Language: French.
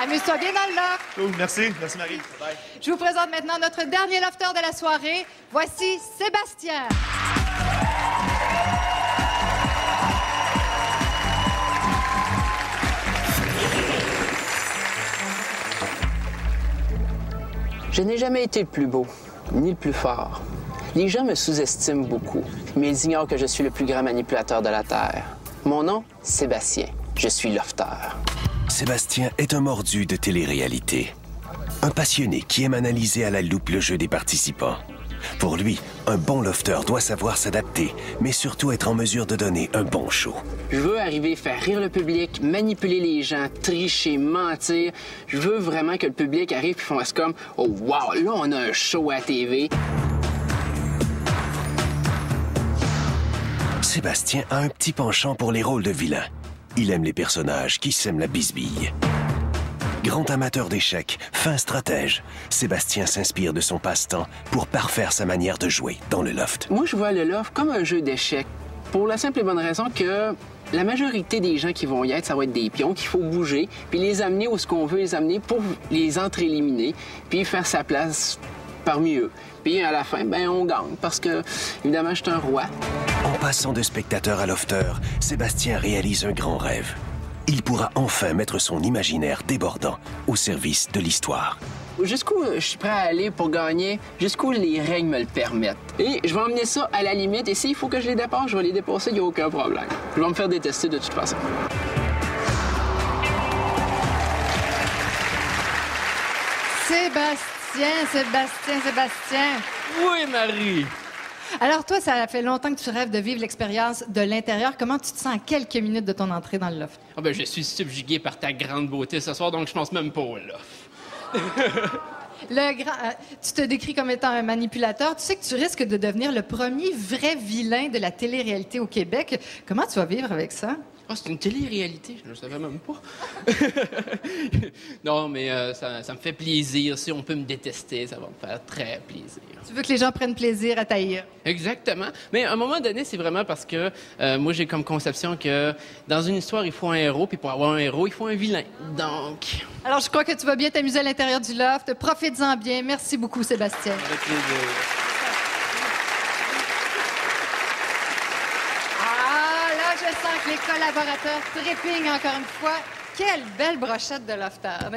Amuse-toi bien dans le loft. Cool, merci. Merci, Marie. Bye. Je vous présente maintenant notre dernier lofteur de la soirée. Voici Sébastien. Je n'ai jamais été le plus beau, ni le plus fort. Les gens me sous-estiment beaucoup, mais ils ignorent que je suis le plus grand manipulateur de la Terre. Mon nom, Sébastien. Je suis lofteur. Sébastien est un mordu de télé-réalité. Un passionné qui aime analyser à la loupe le jeu des participants. Pour lui, un bon lofteur doit savoir s'adapter, mais surtout être en mesure de donner un bon show. Je veux arriver, faire rire le public, manipuler les gens, tricher, mentir. Je veux vraiment que le public arrive et fasse comme « Oh wow, là on a un show à TV ». Sébastien a un petit penchant pour les rôles de vilains. Il aime les personnages qui sèment la bisbille. Grand amateur d'échecs, fin stratège, Sébastien s'inspire de son passe-temps pour parfaire sa manière de jouer dans le loft. Moi, je vois le loft comme un jeu d'échecs, pour la simple et bonne raison que la majorité des gens qui vont y être, ça va être des pions qu'il faut bouger, puis les amener où ce qu'on veut les amener pour les entre-éliminer, puis faire sa place parmi eux. Puis à la fin, ben on gagne, parce que, évidemment, je suis un roi. En passant de spectateur à lofteur, Sébastien réalise un grand rêve. Il pourra enfin mettre son imaginaire débordant au service de l'histoire. Jusqu'où je suis prêt à aller pour gagner, jusqu'où les règles me le permettent. Et je vais emmener ça à la limite, et s'il faut que je les dépasse, je vais les dépasser, il n'y a aucun problème. Je vais me faire détester de toute façon. Sébastien. Oui, Marie. Alors toi, ça fait longtemps que tu rêves de vivre l'expérience de l'intérieur. Comment tu te sens à quelques minutes de ton entrée dans le loft? Ah ben, je suis subjugué par ta grande beauté ce soir, donc je pense même pas au loft. Tu te décris comme étant un manipulateur. Tu sais que tu risques de devenir le premier vrai vilain de la télé-réalité au Québec. Comment tu vas vivre avec ça? Ah, c'est une télé-réalité, je ne le savais même pas. Non, mais ça me fait plaisir. Si on peut me détester, ça va me faire très plaisir. Tu veux que les gens prennent plaisir à t'haïr? Exactement. Mais à un moment donné, c'est vraiment parce que moi, j'ai comme conception que dans une histoire, il faut un héros, puis pour avoir un héros, il faut un vilain. Donc... Alors, je crois que tu vas bien t'amuser à l'intérieur du loft. Profites-en bien. Merci beaucoup, Sébastien. Avec plaisir. Je sens que les collaborateurs trépignent encore une fois. Quelle belle brochette de lofteur.